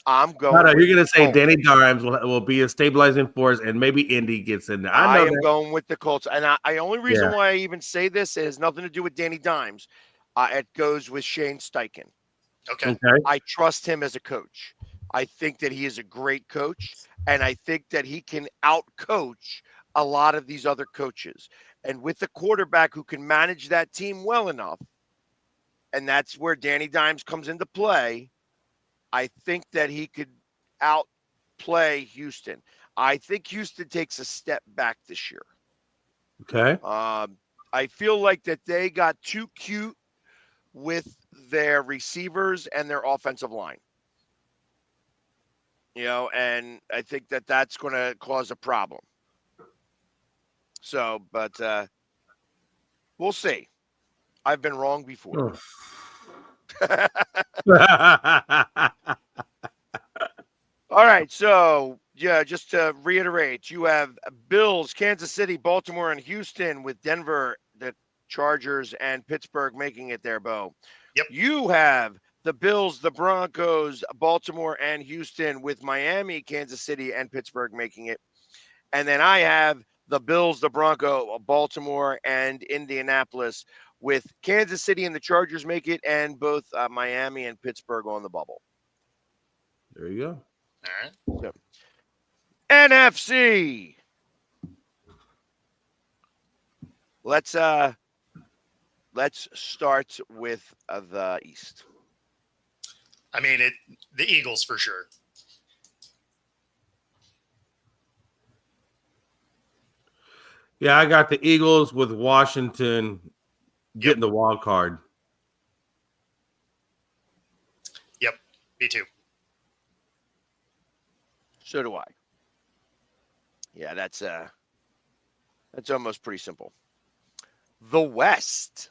I'm going. No, you're going to say Danny Dimes will be a stabilizing force, and maybe Indy gets in there. I am going with the Colts, and I only reason why I even say this has nothing to do with Danny Dimes. It goes with Shane Steichen. Okay. I trust him as a coach. I think that he is a great coach, and I think that he can out-coach a lot of these other coaches. And with a quarterback who can manage that team well enough, and that's where Danny Dimes comes into play, I think that he could play Houston. I think Houston takes a step back this year. Okay. I feel like that they got too cute with their receivers and their offensive line. And I think that that's going to cause a problem. So, but we'll see. I've been wrong before. All right. So, yeah, just to reiterate, you have Bills, Kansas City, Baltimore, and Houston, with Denver, the Chargers, and Pittsburgh making it there, Bo. Yep. You have the Bills, the Broncos, Baltimore, and Houston, with Miami, Kansas City, and Pittsburgh making it. And then I have the Bills, the Broncos, Baltimore, and Indianapolis, with Kansas City and the Chargers make it, and both Miami and Pittsburgh on the bubble. There you go. All right. So, NFC. Let's start with the East. I mean, the Eagles for sure. Yeah, I got the Eagles with Washington getting the wild card. Yep, me too. So do I. Yeah, that's almost pretty simple. The West.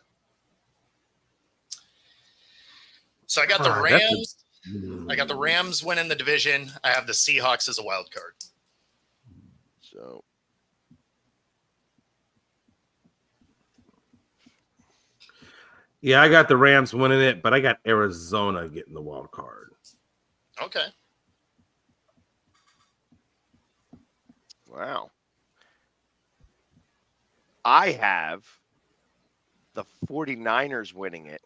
So I got the Rams. I got the Rams winning the division. I have the Seahawks as a wild card. So yeah, I got the Rams winning it, but I got Arizona getting the wild card. Okay. Wow. I have the 49ers winning it.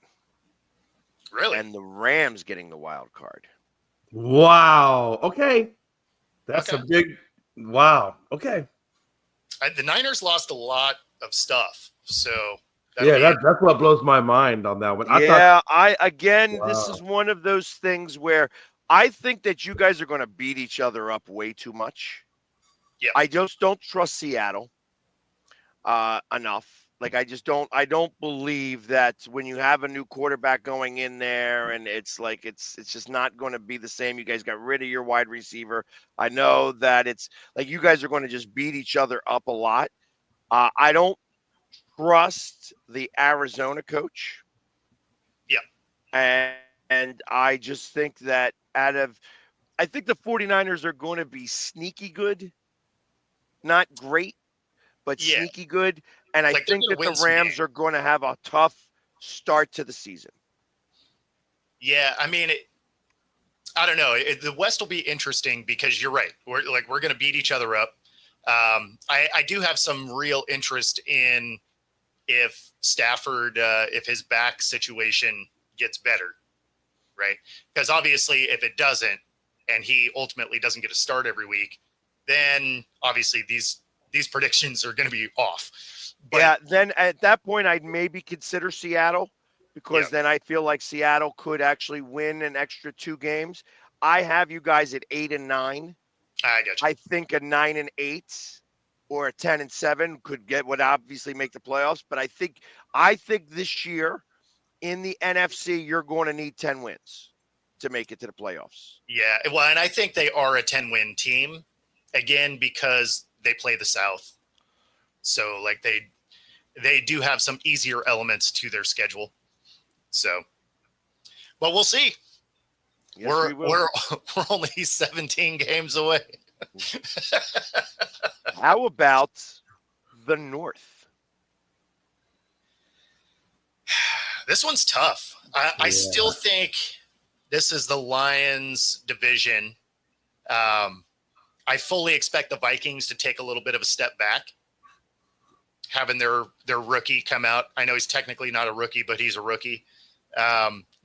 Really? And the Rams getting the wild card. Wow. Okay. That's Okay. a big wow. Okay. The Niners lost a lot of stuff, so Yeah, that's what blows my mind on that one. This is one of those things where I think that you guys are going to beat each other up way too much. Yeah. I just don't trust Seattle enough. Like, I don't believe that when you have a new quarterback going in there, and it's like it's just not going to be the same. You guys got rid of your wide receiver. I know that it's like you guys are going to just beat each other up a lot. I don't trust the Arizona coach. Yeah. And I just think that I think the 49ers are going to be sneaky good. Not great, but sneaky good. And I think that the Rams are going to have a tough start to the season. Yeah, I mean, I don't know. The West will be interesting because you're right. We're going to beat each other up. I do have some real interest in if Stafford, if his back situation gets better, right? Because obviously, if it doesn't, and he ultimately doesn't get a start every week, then obviously these predictions are going to be off. But, yeah, then at that point, I'd maybe consider Seattle, because then I feel like Seattle could actually win an extra 2 games. I have you guys at 8-9. I got you. I think a 9-8 or a 10-7 would obviously make the playoffs. But I think this year in the NFC, you're going to need 10 wins to make it to the playoffs. Yeah, well, and I think they are a 10-win team, again, because they play the South. So, like, they do have some easier elements to their schedule. So, but we'll see. Yes, we're only 17 games away. How about the North? This one's tough. I still think this is the Lions division. I fully expect the Vikings to take a little bit of a step back, having their rookie come out. I know he's technically not a rookie, but he's a rookie.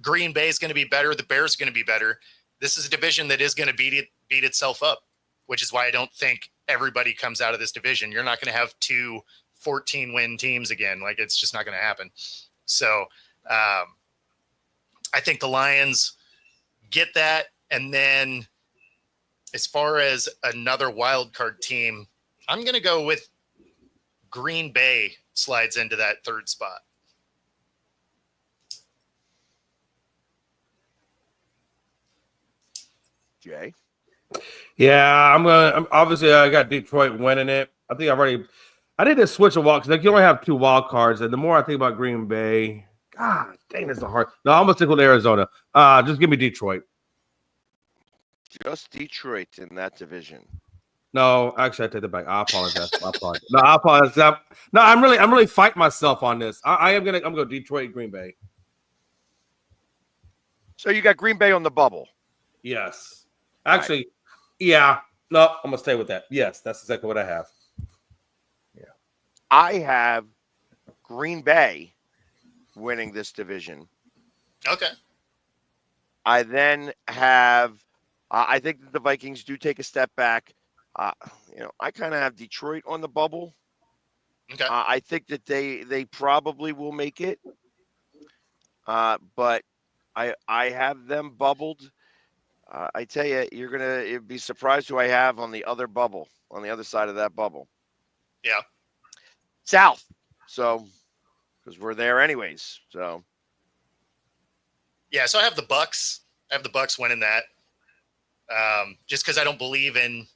Green Bay is going to be better. The Bears are going to be better. This is a division that is going to beat itself up, which is why I don't think everybody comes out of this division. You're not going to have 2 14-win teams again. Like, it's just not going to happen. So I think the Lions get that. And then as far as another wild card team, I'm going to go with Green Bay slides into that third spot. Jay? Yeah, obviously I got Detroit winning it. I think I need to switch a walk because like you only have 2 wild cards, and the more I think about Green Bay, God dang, that's a hard. No, I'm gonna stick with Arizona. Just give me Detroit. Just Detroit in that division. No, actually, I take it back. I apologize. No, I apologize. No, I'm really fighting myself on this. I'm gonna go Detroit, Green Bay. So you got Green Bay on the bubble. Yes. Actually, yeah. No, I'm gonna stay with that. Yes, that's exactly what I have. Yeah. I have Green Bay winning this division. Okay. I then have I think that the Vikings do take a step back. I kind of have Detroit on the bubble. Okay. I think that they probably will make it. But I have them bubbled. I tell you, you'd be surprised who I have on the other bubble, on the other side of that bubble. Yeah. South. So, because we're there anyways. So. Yeah. So I have the Bucks. I have the Bucks winning that. Just because I don't believe in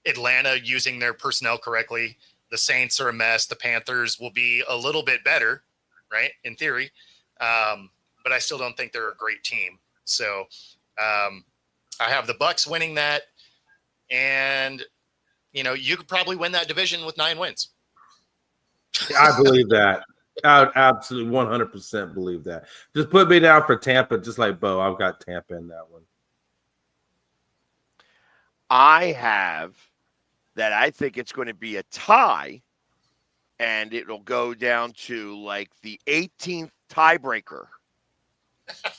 Atlanta using their personnel correctly. The Saints are a mess. The Panthers will be a little bit better, right? In theory. But I still don't think they're a great team. So I have the Bucks winning that. And, you could probably win that division with 9 wins. I believe that. I would absolutely 100% believe that. Just put me down for Tampa, just like Bo. I've got Tampa in that one. I have that I think it's going to be a tie, and it'll go down to like the 18th tiebreaker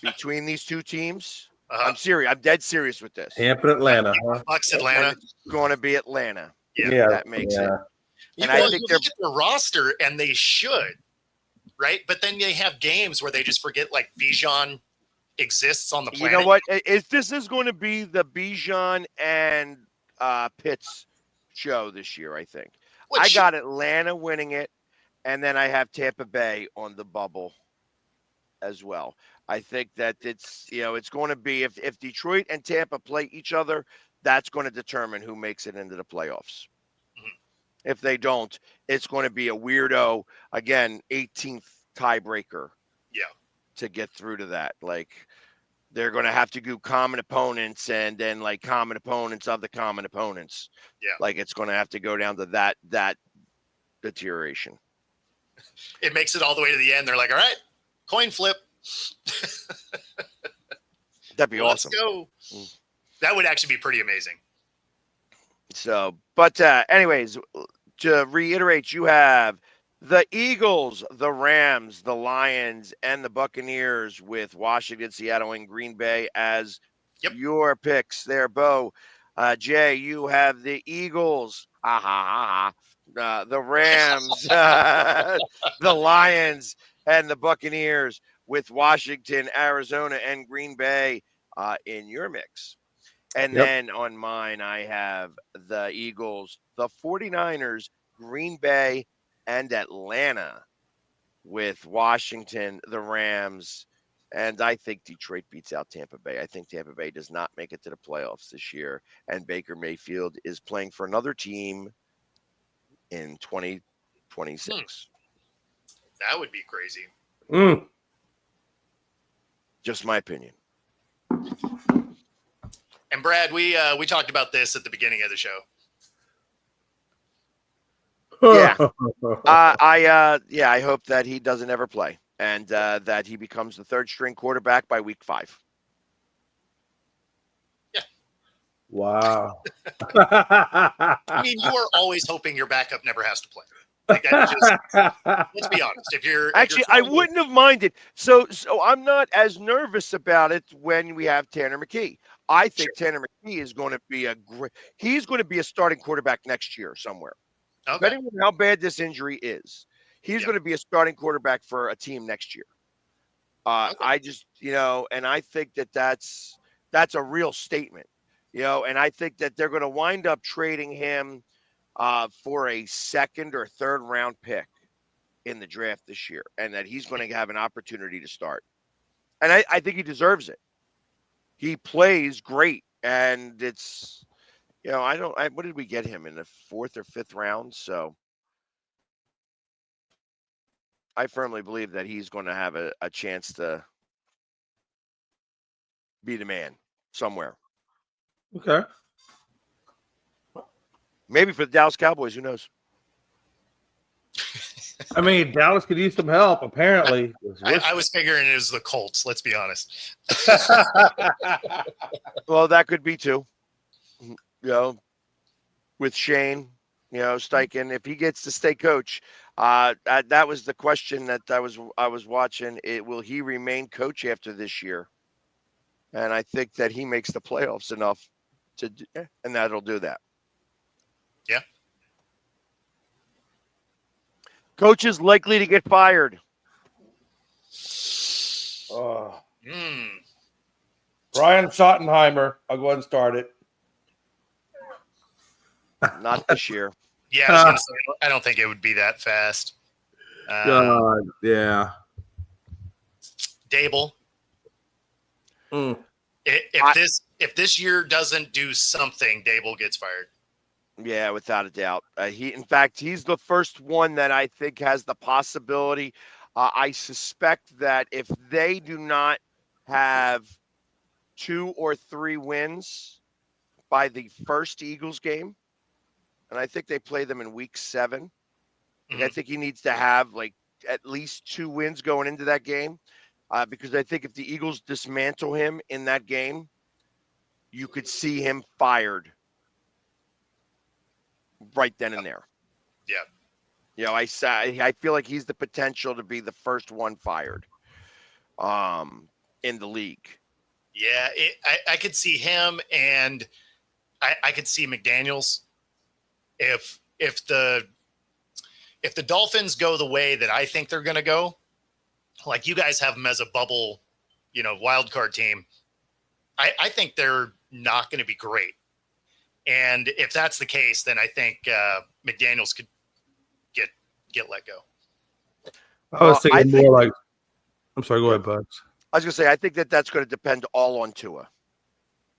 between these two teams. I'm serious. I'm dead serious with this. Tampa, Atlanta. Bucks, Atlanta. And it's going to be Atlanta. Yeah. That makes it. And I think they're the roster, and they should, right? But then they have games where they just forget, like Bijan exists on the planet. You know what? This is going to be the Bijan and Pitts show this year, I think. I got Atlanta winning it, and then I have Tampa Bay on the bubble as well. I think that it's going to be if Detroit and Tampa play each other, that's going to determine who makes it into the playoffs. Mm-hmm. If they don't, it's going to be a weirdo, again, 18th tiebreaker. Yeah. To get through to that. Like, they're going to have to do common opponents and then like common opponents of the common opponents. Yeah. Like, it's going to have to go down to that deterioration. It makes it all the way to the end. They're like, all right, coin flip. That'd be awesome. Let's go. That would actually be pretty amazing. So, but anyways, to reiterate, you have the Eagles, the Rams, the Lions, and the Buccaneers with Washington, Seattle, and Green Bay as your picks there, Bo. Jay, you have the Eagles, the Rams, the Lions, and the Buccaneers with Washington, Arizona, and Green Bay in your mix. And then on mine, I have the Eagles, the 49ers, Green Bay, and Atlanta with Washington, the Rams, and I think Detroit beats out Tampa Bay. I think Tampa Bay does not make it to the playoffs this year, and Baker Mayfield is playing for another team in 2026. That would be crazy. Just my opinion. And Brad, we talked about this at the beginning of the show. Yeah. I hope that he doesn't ever play and that he becomes the third string quarterback by week 5. Yeah. Wow. I mean, you are always hoping your backup never has to play. Like, that's just, let's be honest. I wouldn't have minded. So I'm not as nervous about it when we have Tanner McKee. I think Tanner McKee is going to be he's going to be a starting quarterback next year somewhere. Okay. Depending on how bad this injury is, he's going to be a starting quarterback for a team next year. Okay. I just, and I think that's a real statement And I think that they're going to wind up trading him for a second or third round pick in the draft this year, and that he's going to have an opportunity to start. And I think he deserves it. He plays great, and it's what did we get him in the 4th or 5th round? So I firmly believe that he's going to have a chance to be the man somewhere. Okay. Maybe for the Dallas Cowboys, who knows? I mean, Dallas could use some help, apparently. I was figuring it was the Colts, let's be honest. Well, that could be too. With Shane, Steichen, if he gets to stay coach, that was the question that I was watching. Will he remain coach after this year? And I think that he makes the playoffs enough and that'll do that. Yeah. Coach is likely to get fired. Brian Schottenheimer. I'll go ahead and start it. Not this year. Yeah, I was going to say, I don't think it would be that fast. God, yeah. Dable. Mm. If this year doesn't do something, Dable gets fired. Yeah, without a doubt. In fact, he's the first one that I think has the possibility. I suspect that if they do not have 2 or 3 wins by the first Eagles game, and I think they play them in week 7, I think he needs to have at least 2 wins going into that game, because I think if the Eagles dismantle him in that game, you could see him fired right then and there. Yeah. I feel like he's the potential to be the first one fired in the league. Yeah, I could see him, and I could see McDaniels. If the Dolphins go the way that I think they're going to go, like you guys have them as a bubble, wild card team, I think they're not going to be great. And if that's the case, then I think McDaniels could get let go. I was thinking more like, I'm sorry, go ahead, Bugs. I was going to say, I think that's going to depend all on Tua.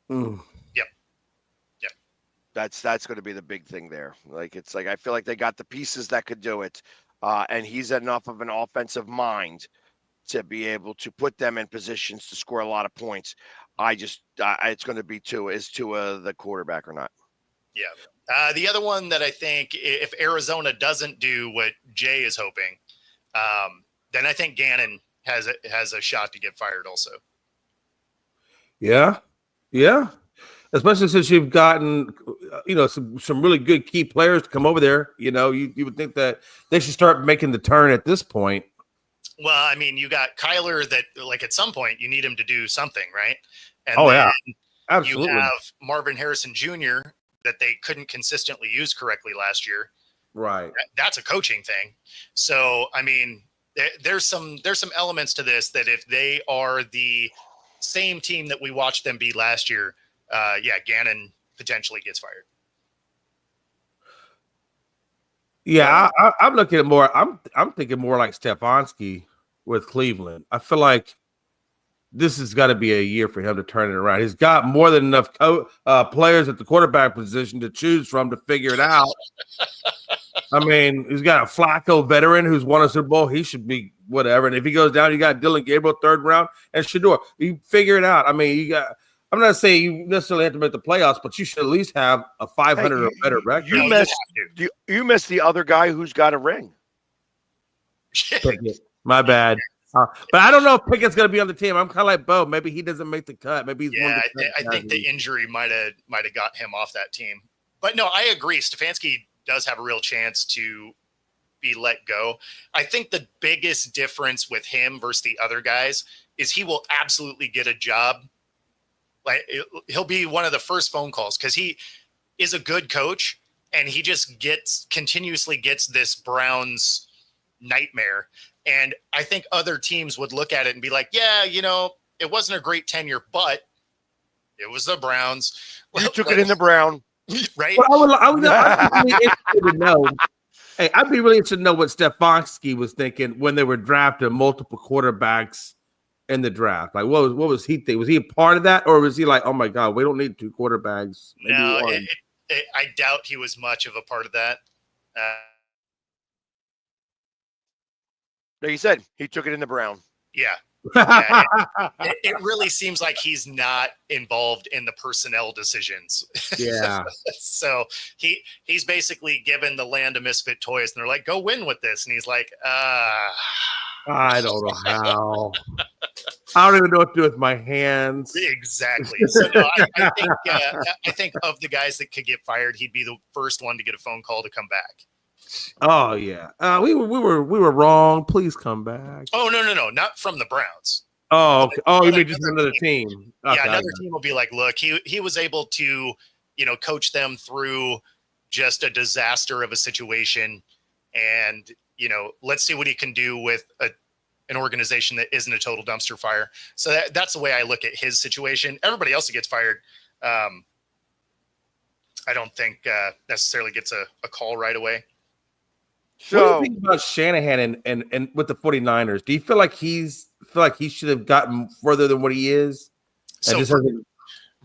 Mm. Yep. That's going to be the big thing there. I feel like they got the pieces that could do it. And he's enough of an offensive mind to be able to put them in positions to score a lot of points. It's going to be Tua. Is Tua the quarterback or not? Yeah. The other one that I think if Arizona doesn't do what Jay is hoping, then I think Gannon has a shot to get fired also. Yeah. Especially since you've gotten, some really good key players to come over there. You would think that they should start making the turn at this point. Well, I mean, you got Kyler that at some point you need him to do something, right? And absolutely. You have Marvin Harrison Jr. that they couldn't consistently use correctly last year. Right. That's a coaching thing. So, I mean, there's some elements to this that if they are the same team that we watched them be last year, Gannon potentially gets fired. Yeah, I'm looking at more. I'm thinking more like Stefanski with Cleveland. I feel like this has got to be a year for him to turn it around. He's got more than enough players at the quarterback position to choose from to figure it out. I mean, he's got a Flacco veteran who's won a Super Bowl. He should be whatever. And if he goes down, you got Dylan Gabriel, 3rd round, and Shador. You figure it out. I mean, I'm not saying you necessarily have to make the playoffs, but you should at least have a 500 or better record. You missed the other guy who's got a ring. My bad. But I don't know if Pickett's going to be on the team. I'm kind of like Bo. Maybe he doesn't make the cut. Maybe he's one of the I think the injury might have got him off that team. But no, I agree. Stefanski does have a real chance to be let go. I think the biggest difference with him versus the other guys is he will absolutely get a job. He'll be one of the first phone calls because he is a good coach and he just continuously gets this Browns nightmare. And I think other teams would look at it and be like, yeah, it wasn't a great tenure, but It was the Browns. You took it in the Brown. Right? Well, I'd be really interested to know. Hey, I'd be really interested to know what Stefanski was thinking when they were drafting multiple quarterbacks in the draft. Like, what was he think? Was he a part of that, or was he like, oh my god, we don't need 2 quarterbacks? Maybe no, one. I doubt he was much of a part of that. Like you said, he took it in the Brown. Yeah. It really seems like he's not involved in the personnel decisions. Yeah. So he's basically given the land of misfit toys, and they're like, go win with this. And he's like, I don't know how. I don't even know what to do with my hands. Exactly. So no, I think of the guys that could get fired, he'd be the first one to get a phone call to come back. Oh yeah, we were wrong. Please come back. Oh no, not from the Browns. Oh, okay. Oh, you mean just another team? Okay, yeah, another team will be like, look, he was able to, coach them through just a disaster of a situation, and let's see what he can do with an organization that isn't a total dumpster fire. So that's the way I look at his situation. Everybody else that gets fired, I don't think necessarily gets a call right away. So, what do you think about Shanahan and with the 49ers? Do you feel like he should have gotten further than what he is? So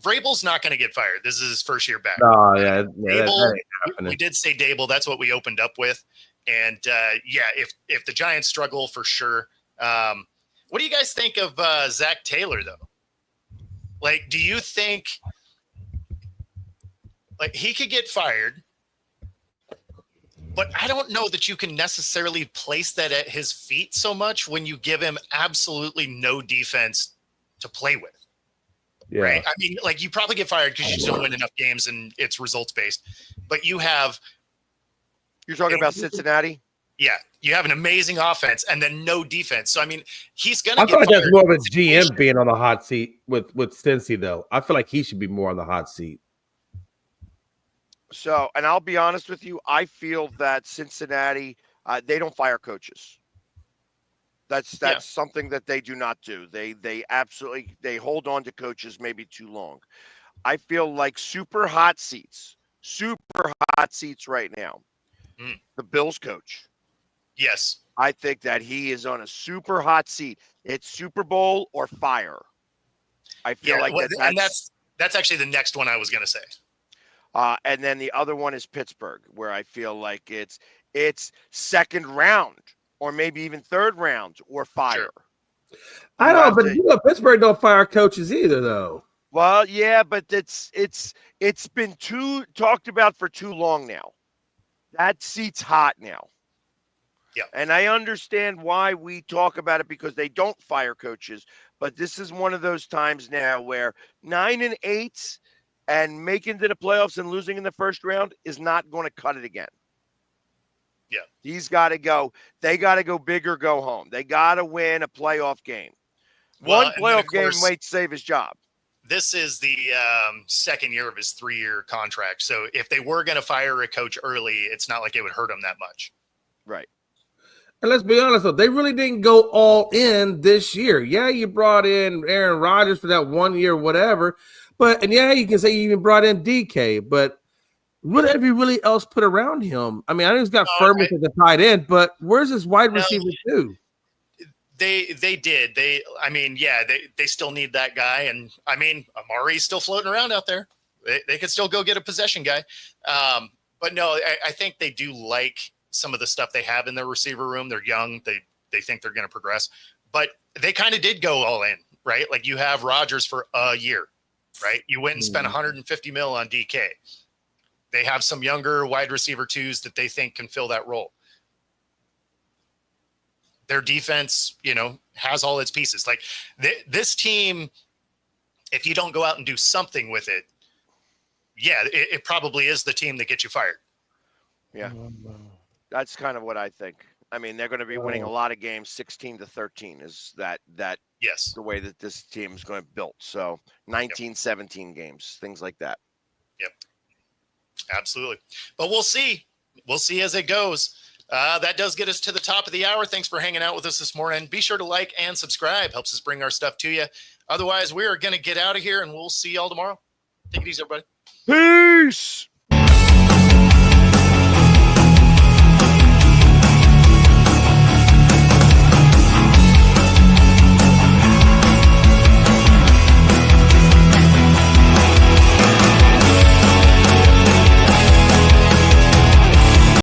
Vrabel's not going to get fired. This is his first year back. Oh yeah, Dable, we did say Dable. That's what we opened up with. And if the Giants struggle, for sure. What do you guys think of Zach Taylor though? Like, do you think like he could get fired? But I don't know that you can necessarily place that at his feet so much when you give him absolutely no defense to play with. Yeah. Right? I mean, like, you probably get fired because you just don't win enough games and it's results based. But you're talking about Cincinnati? Yeah. You have an amazing offense and then no defense. So I mean, he's gonna I feel like that's more of a GM being on the hot seat with Cincy, though. I feel like he should be more on the hot seat. So, and I'll be honest with you, I feel that Cincinnati, they don't fire coaches. That's something that they do not do. They absolutely hold on to coaches maybe too long. I feel like super hot seats right now. The Bills coach. Yes. I think that he is on a super hot seat. It's Super Bowl or fire. I feel like that's actually the next one I was going to say. And then the other one is Pittsburgh, where I feel like it's second round or maybe even third round or fire. Sure. I know, but Pittsburgh don't fire coaches either, though. Well, yeah, but it's been talked about for too long now. That seat's hot now. Yeah. And I understand why we talk about it because they don't fire coaches, but this is one of those times now where 9-8 and making to the playoffs and losing in the first round is not going to cut it again. Yeah. He's got to go. They got to go big or go home. They got to win a playoff game. One playoff game might save his job. This is the second year of his 3-year contract. So if they were going to fire a coach early, it's not like it would hurt him that much. Right. And let's be honest, though, they really didn't go all in this year. Yeah, you brought in Aaron Rodgers for that 1 year, whatever. And you can say you even brought in DK, but what have you really else put around him? I mean, I know he's got Furman as a tight end, but where's his wide receiver too? They did. They still need that guy. And I mean, Amari's still floating around out there. They could still go get a possession guy. But no, I think they do like some of the stuff they have in their receiver room. They're young. They think they're going to progress, but they kind of did go all in, right? Like you have Rodgers for a year, right? You went and spent $150 million on DK. They have some younger wide receiver twos that they think can fill that role. Their defense, has all its pieces. Like this team, if you don't go out and do something with it, it probably is the team that gets you fired. Yeah. That's kind of what I think. I mean, they're going to be winning a lot of games. 16-13 is that yes, the way that this team is going to be built. So 19-17 games, things like that. Yep. Absolutely. But we'll see. We'll see as it goes. That does get us to the top of the hour. Thanks for hanging out with us this morning. Be sure to like and subscribe. Helps us bring our stuff to you. Otherwise, we are going to get out of here, and we'll see y'all tomorrow. Take it easy, everybody. Peace.